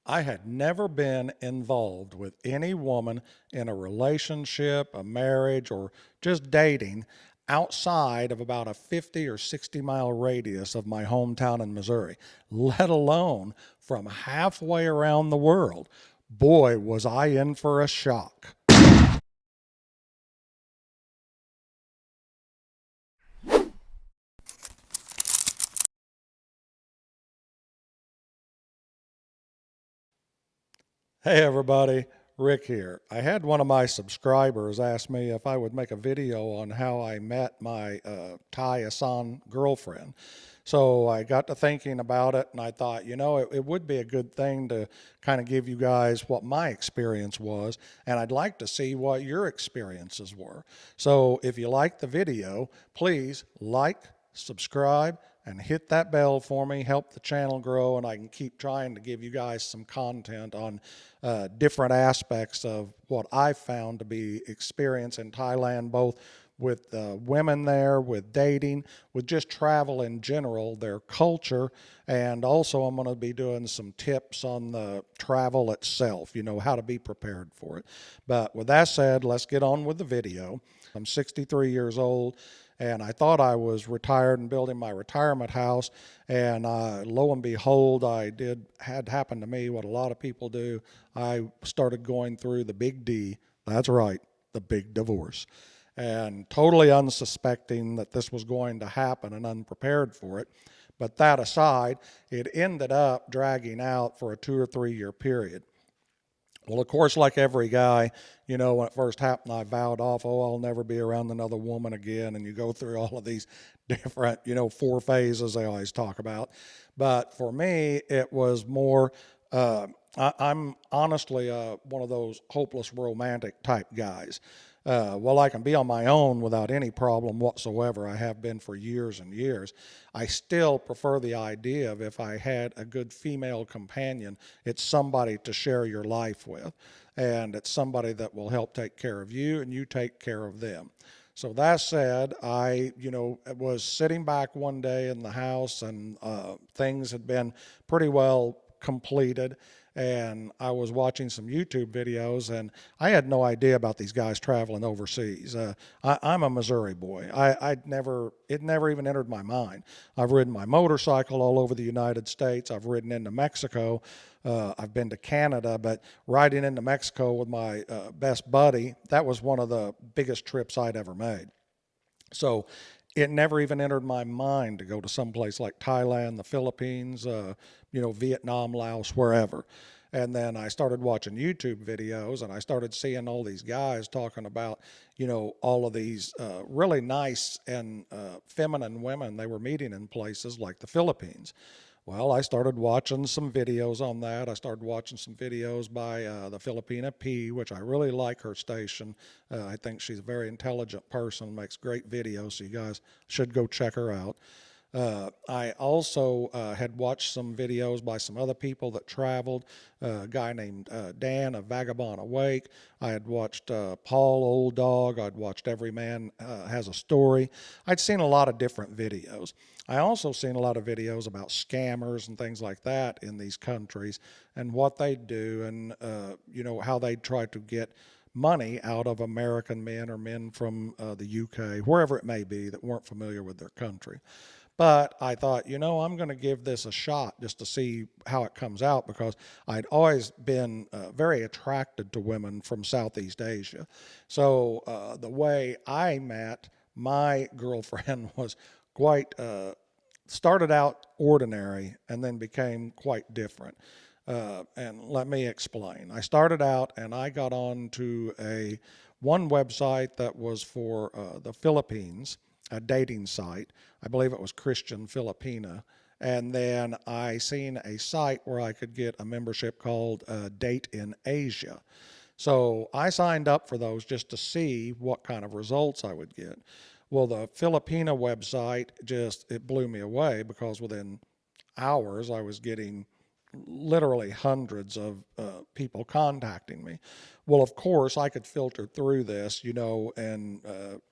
I had never been involved with any woman in a relationship, a marriage, or just dating outside of about a 50 or 60-mile radius of my hometown in Missouri, let alone from halfway around the world. Boy, was I in for a shock. Hey everybody, Rick here. I had one of my subscribers ask me if I would make a video on how I met my Thai Asan girlfriend. So I got to thinking about it and I thought, it would be a good thing to kind of give you guys what my experience was, and I'd like to see what your experiences were. So if you like the video, please like, subscribe, and hit that bell for me, help the channel grow, and I can keep trying to give you guys some content on different aspects of what I've found to be experience in Thailand, both with women there, with dating, with just travel in general, their culture, and also I'm going to be doing some tips on the travel itself, how to be prepared for it. But with that said, let's get on with the video. I'm 63 years old, and I thought I was retired and building my retirement house, and lo and behold, had happened to me what a lot of people do. I started going through the big D. That's right, the big divorce, and totally unsuspecting that this was going to happen and unprepared for it. But that aside, it ended up dragging out for a 2 or 3 year period. Well, of course, like every guy, when it first happened, I vowed off, oh, I'll never be around another woman again. And you go through all of these different, 4 phases they always talk about. But for me, it was more, I'm honestly one of those hopeless romantic type guys. Well, I can be on my own without any problem whatsoever. I have been for years and years. I still prefer the idea of if I had a good female companion, it's somebody to share your life with. And it's somebody that will help take care of you and you take care of them. So that said, I, was sitting back one day in the house and things had been pretty well completed, and I was watching some YouTube videos, and I had no idea about these guys traveling overseas. I'm a Missouri boy. It never even entered my mind. I've ridden my motorcycle all over the United States. I've ridden into Mexico. I've been to Canada, but riding into Mexico with my best buddy, that was one of the biggest trips I'd ever made. So it never even entered my mind to go to some place like Thailand, the Philippines, Vietnam, Laos, wherever. And then I started watching YouTube videos, and I started seeing all these guys talking about, all of these really nice and feminine women they were meeting in places like the Philippines. Well, I started watching some videos on that. I started watching some videos by the Filipina P, which I really like her station. I think she's a very intelligent person, makes great videos, so you guys should go check her out. I also had watched some videos by some other people that traveled. A guy named Dan of Vagabond Awake. I had watched Paul Old Dog. I'd watched Every Man Has a Story. I'd seen a lot of different videos. I also seen a lot of videos about scammers and things like that in these countries and what they do, and how they try to get money out of American men or men from the UK, wherever it may be, that weren't familiar with their country. But I thought, I'm going to give this a shot just to see how it comes out, because I'd always been very attracted to women from Southeast Asia. So the way I met my girlfriend was quite, started out ordinary and then became quite different. And let me explain. I started out and I got on to one website that was for the Philippines, a dating site. I believe it was Christian Filipina. And then I seen a site where I could get a membership called Date in Asia. So I signed up for those just to see what kind of results I would get. Well, the Filipina website it blew me away, because within hours I was getting literally hundreds of people contacting me. Well, of course, I could filter through this, and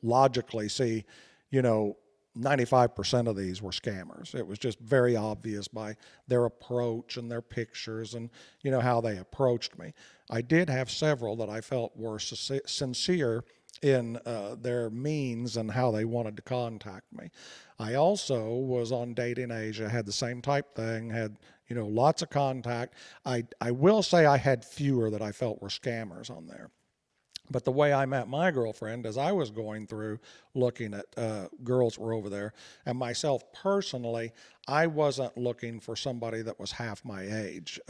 logically see, you know, 95% of these were scammers. It was just very obvious by their approach and their pictures and, how they approached me. I did have several that I felt were sincere in their means and how they wanted to contact me. I also was on Dating Asia, had the same type thing, had, lots of contact. I will say I had fewer that I felt were scammers on there. But the way I met my girlfriend, as I was going through looking at girls that were over there, and myself personally, I wasn't looking for somebody that was half my age.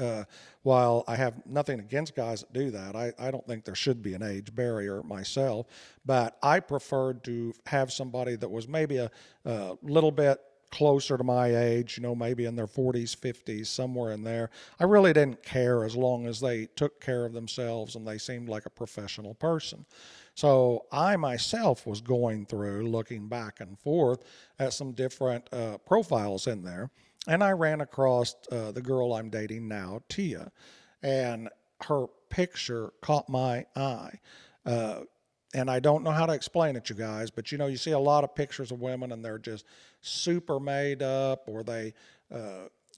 While I have nothing against guys that do that, I don't think there should be an age barrier myself, but I preferred to have somebody that was maybe a little bit closer to my age, maybe in their 40s, 50s, somewhere in there. I really didn't care as long as they took care of themselves and they seemed like a professional person. So I myself was going through, looking back and forth at some different profiles in there, and I ran across the girl I'm dating now, Tia, and her picture caught my eye. And I don't know how to explain it, you guys, but you see a lot of pictures of women and they're just super made up, or they,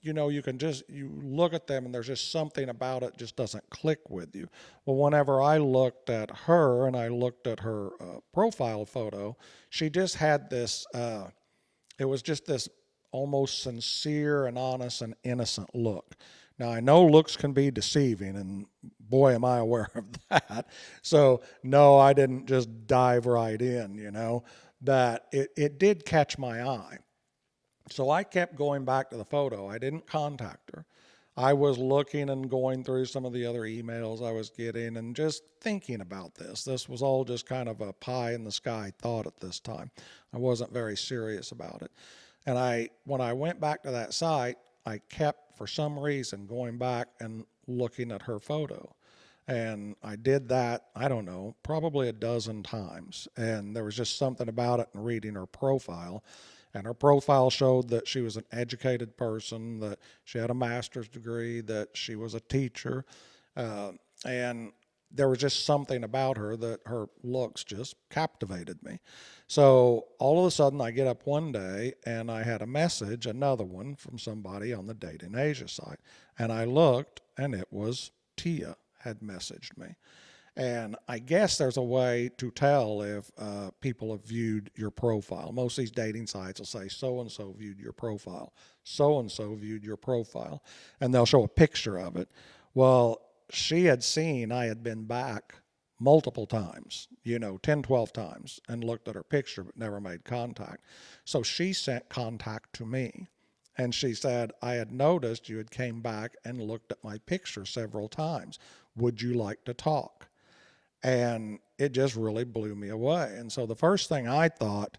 you look at them and there's just something about it just doesn't click with you. Well, whenever I looked at her and I looked at her profile photo, she just had this, it was just this almost sincere and honest and innocent look. Now, I know looks can be deceiving, and boy, am I aware of that. So, no, I didn't just dive right in, but it did catch my eye. So I kept going back to the photo. I didn't contact her. I was looking and going through some of the other emails I was getting and just thinking about this. This was all just kind of a pie in the sky thought at this time. I wasn't very serious about it. And when I went back to that site, I kept, for some reason, going back and looking at her photo. And I did that, I don't know, probably a dozen times. And there was just something about it in reading her profile. And her profile showed that she was an educated person, that she had a master's degree, that she was a teacher. And there was just something about her that her looks just captivated me. So all of a sudden I get up one day and I had a message, another one from somebody on the Dating Asia site. And I looked and it was Tia had messaged me. And I guess there's a way to tell if people have viewed your profile. Most of these dating sites will say so-and-so viewed your profile, so-and-so viewed your profile, and they'll show a picture of it. Well, she had seen I had been back multiple times, 10, 12 times, and looked at her picture but never made contact. So she sent contact to me. And she said, I had noticed you had came back and looked at my picture several times. Would you like to talk? And it just really blew me away. And so the first thing I thought,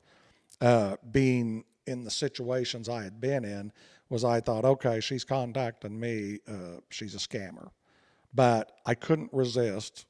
being in the situations I had been in, was I thought, okay, she's contacting me, she's a scammer. But I couldn't resist,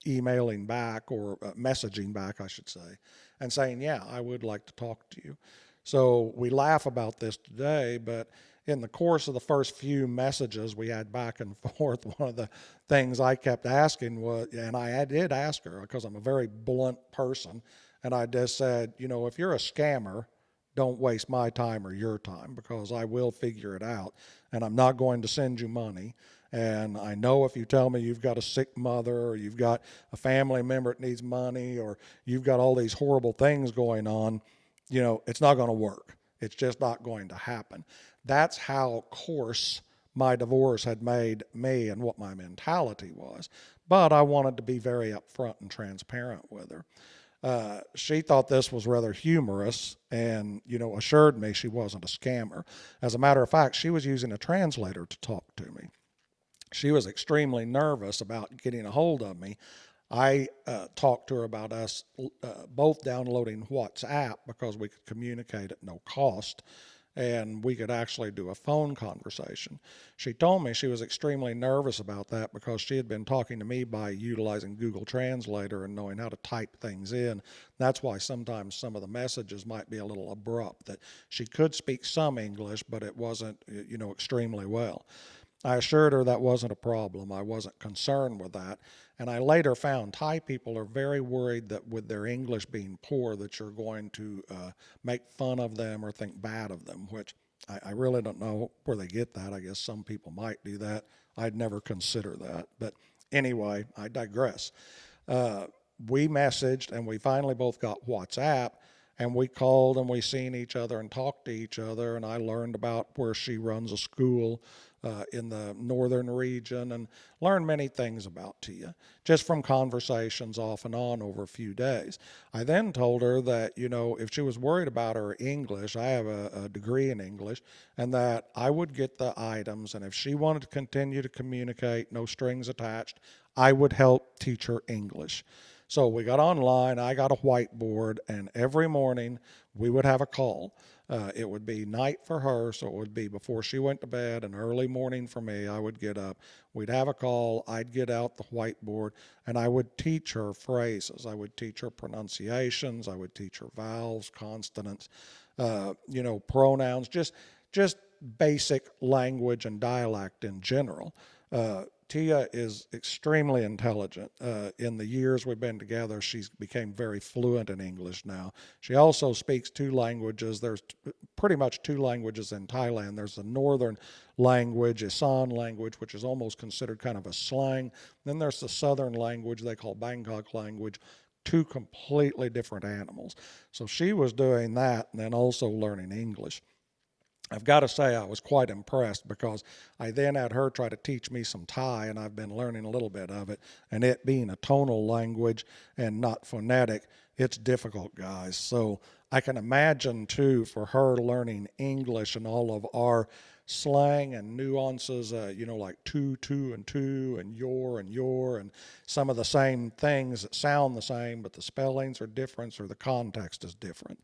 emailing back or messaging back, I should say, and saying, yeah, I would like to talk to you. So we laugh about this today, but in the course of the first few messages we had back and forth, one of the things I kept asking was, and I did ask her because I'm a very blunt person, and I just said, if you're a scammer, don't waste my time or your time, because I will figure it out, and I'm not going to send you money. And I know if you tell me you've got a sick mother, or you've got a family member that needs money, or you've got all these horrible things going on, it's not going to work. It's just not going to happen. That's how coarse my divorce had made me and what my mentality was. But I wanted to be very upfront and transparent with her. She thought this was rather humorous and, assured me she wasn't a scammer. As a matter of fact, she was using a translator to talk to me. She was extremely nervous about getting a hold of me. I talked to her about us both downloading WhatsApp because we could communicate at no cost, and we could actually do a phone conversation. She told me she was extremely nervous about that because she had been talking to me by utilizing Google Translator and knowing how to type things in. That's why sometimes some of the messages might be a little abrupt, that she could speak some English, but it wasn't, extremely well. I assured her that wasn't a problem. I wasn't concerned with that. And I later found Thai people are very worried that with their English being poor, that you're going to make fun of them or think bad of them, which I really don't know where they get that. I guess some people might do that. I'd never consider that. But anyway, I digress. Uh, we messaged and we finally both got WhatsApp, and we called and we seen each other and talked to each other, and I learned about where she runs a school in the northern region, and learned many things about Tia just from conversations off and on over a few days. I then told her that, if she was worried about her English, I have a degree in English, and that I would get the items, and if she wanted to continue to communicate, no strings attached, I would help teach her English. So we got online, I got a whiteboard, and every morning we would have a call. It would be night for her, so it would be before she went to bed, and early morning for me. I would get up. We'd have a call. I'd get out the whiteboard, and I would teach her phrases. I would teach her pronunciations. I would teach her vowels, consonants, pronouns, just basic language and dialect in general. Tia is extremely intelligent. In the years we've been together, she's became very fluent in English now. She also speaks two languages. There's pretty much two languages in Thailand. There's the northern language, Isan language, which is almost considered kind of a slang. Then there's the southern language they call Bangkok language, two completely different animals. So she was doing that and then also learning English. I've got to say I was quite impressed because I then had her try to teach me some Thai, and I've been learning a little bit of it. And it being a tonal language and not phonetic, it's difficult, guys. So I can imagine, too, for her learning English and all of our slang and nuances, like two, and your, and some of the same things that sound the same, but the spellings are different or the context is different.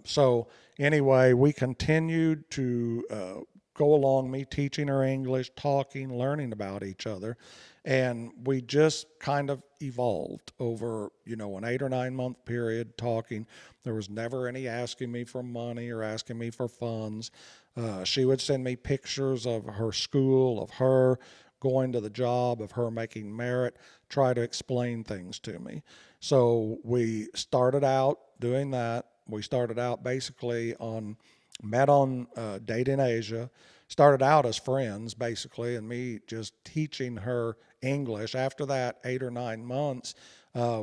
So anyway, we continued to go along, me teaching her English, talking, learning about each other, and we just kind of evolved over, an 8 or 9 month period talking. There was never any asking me for money or asking me for funds. She would send me pictures of her school, of her going to the job, of her making merit, try to explain things to me. So we started out doing that. We started out basically met on Dating Asia, started out as friends basically, and me just teaching her English. After that 8 or 9 months,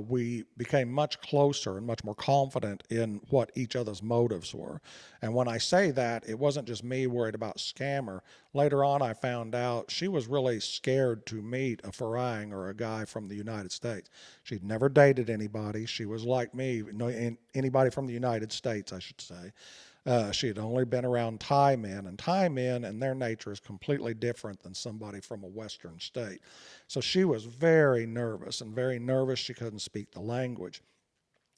we became much closer and much more confident in what each other's motives were. And when I say that, it wasn't just me worried about scammer. Later on, I found out she was really scared to meet a Farang or a guy from the United States. She'd never dated anybody. She was like me, anybody from the United States, I should say. She had only been around Thai men, and Thai men and their nature is completely different than somebody from a Western state. So she was very nervous she couldn't speak the language.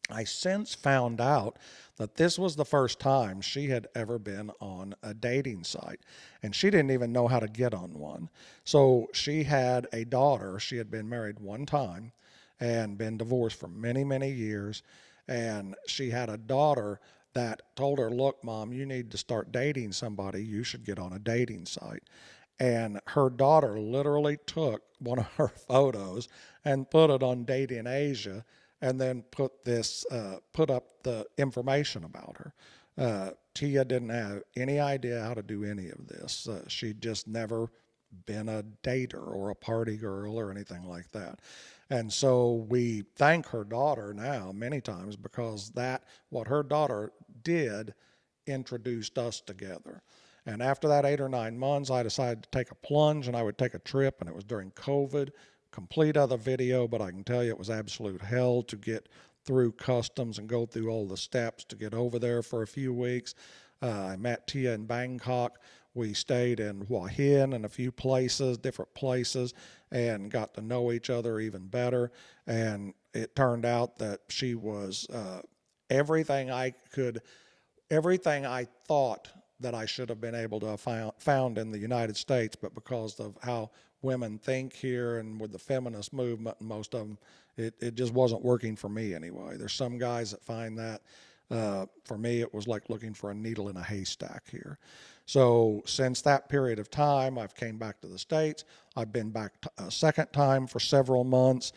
I since found out that this was the first time she had ever been on a dating site, and she didn't even know how to get on one. So she had a daughter. She had been married one time and been divorced for many, many years, and she had a daughter that told her, look, Mom, you need to start dating somebody. You should get on a dating site. And her daughter literally took one of her photos and put it on Dating Asia, and then put up the information about her. Tia didn't have any idea how to do any of this. She'd just never been a dater or a party girl or anything like that. And so we thank her daughter now many times because what her daughter did introduced us together. And after that 8 or 9 months, I decided to take a plunge and I would take a trip, and it was during COVID. Complete other video, but I can tell you it was absolute hell to get through customs and go through all the steps to get over there for a few weeks. I met Tia in Bangkok. We stayed in Hua Hin and a few places, different places, and got to know each other even better. And it turned out that she was everything I thought that I should have been able to have found in the United States, but because of how women think here and with the feminist movement and most of them, it just wasn't working for me anyway. There's some guys that find that. For me, it was like looking for a needle in a haystack here. So since that period of time, I've came back to the States. I've been back a second time for several months.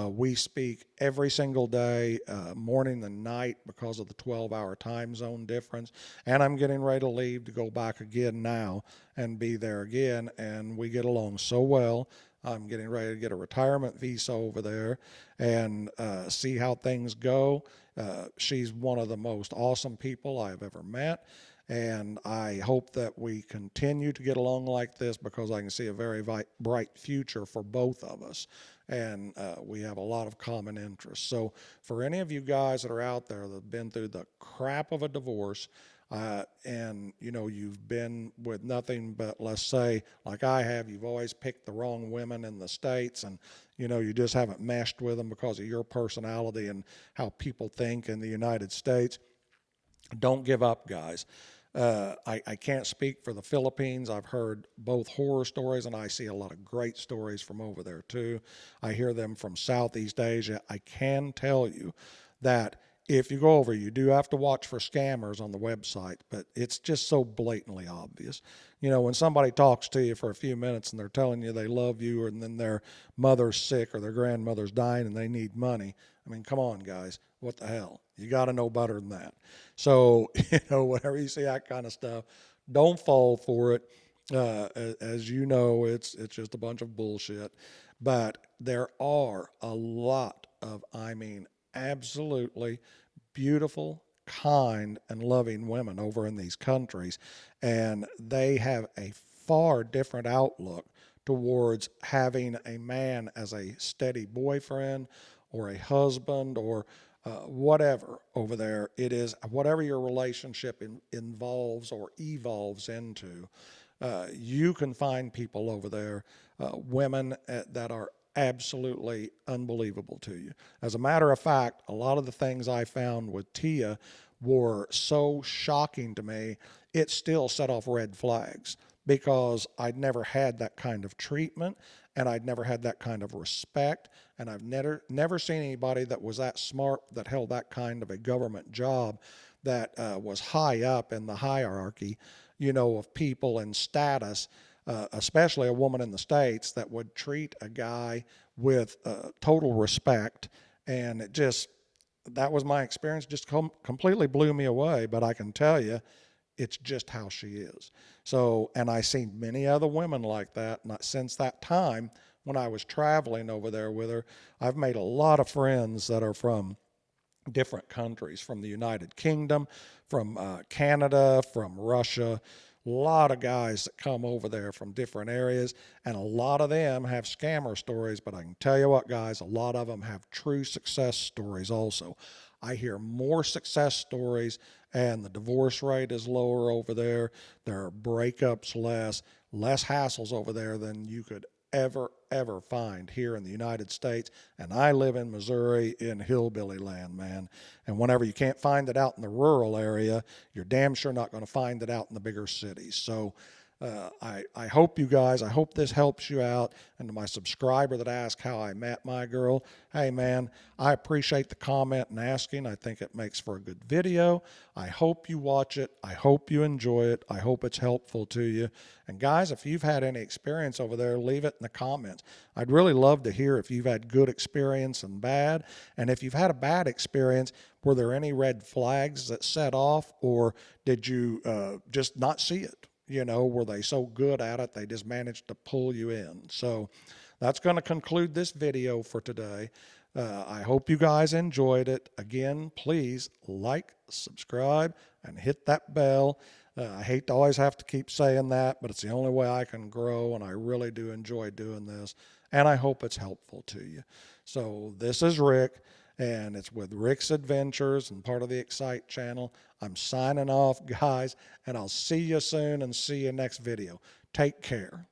We speak every single day, morning and night, because of the 12-hour time zone difference. And I'm getting ready to leave to go back again now and be there again. And we get along so well. I'm getting ready to get a retirement visa over there and see how things go. She's one of the most awesome people I've ever met. And I hope that we continue to get along like this, because I can see a very bright future for both of us. And we have a lot of common interests. So for any of you guys that are out there that have been through the crap of a divorce, and you've been with nothing but, let's say, like I have, you've always picked the wrong women in the States, and you just haven't meshed with them because of your personality and how people think in the United States. Don't give up, guys. I can't speak for the Philippines. I've heard both horror stories, and I see a lot of great stories from over there too. I hear them from Southeast Asia. I can tell you that if you go over, you do have to watch for scammers on the website, but it's just so blatantly obvious. When somebody talks to you for a few minutes and they're telling you they love you, and then their mother's sick or their grandmother's dying and they need money. I mean, come on, guys. What the hell? You got to know better than that. So, whenever you see that kind of stuff, don't fall for it. As you know, it's just a bunch of bullshit. But there are a lot of, absolutely beautiful, kind, and loving women over in these countries, and they have a far different outlook towards having a man as a steady boyfriend or a husband or whatever over there it is, whatever your relationship involves or evolves into. You can find people over there, women that are absolutely unbelievable to you. As a matter of fact, a lot of the things I found with Tia were so shocking to me, it still set off red flags, because I'd never had that kind of treatment, and I'd never had that kind of respect, and I've never seen anybody that was that smart, that held that kind of a government job, that was high up in the hierarchy, of people and status, especially a woman in the States, that would treat a guy with total respect. And that was my experience, just completely blew me away. But I can tell you, it's just how she is. So, and I've seen many other women like that. Not since that time when I was traveling over there with her, I've made a lot of friends that are from different countries, from the United Kingdom, from Canada, from Russia. A lot of guys that come over there from different areas, and a lot of them have scammer stories. But I can tell you what, guys, a lot of them have true success stories also. I hear more success stories, and the divorce rate is lower over there. There are breakups less hassles over there than you could ever find here in the United States. And I live in Missouri, in hillbilly land, man. And whenever you can't find it out in the rural area, you're damn sure not going to find it out in the bigger cities. So I hope you guys, I hope this helps you out. And to my subscriber that asked how I met my girl, hey man, I appreciate the comment and asking. I think it makes for a good video. I hope you watch it. I hope you enjoy it. I hope it's helpful to you. And guys, if you've had any experience over there, leave it in the comments. I'd really love to hear if you've had good experience and bad. And if you've had a bad experience, were there any red flags that set off, or did you just not see it? Were they so good at it, they just managed to pull you in? So that's going to conclude this video for today. I hope you guys enjoyed it. Again, please like, subscribe, and hit that bell. I hate to always have to keep saying that, but it's the only way I can grow, and I really do enjoy doing this, and I hope it's helpful to you. So this is Rick, and it's with Rick's Adventures and part of the Excite channel. I'm signing off, guys, and I'll see you soon and see you next video. Take care.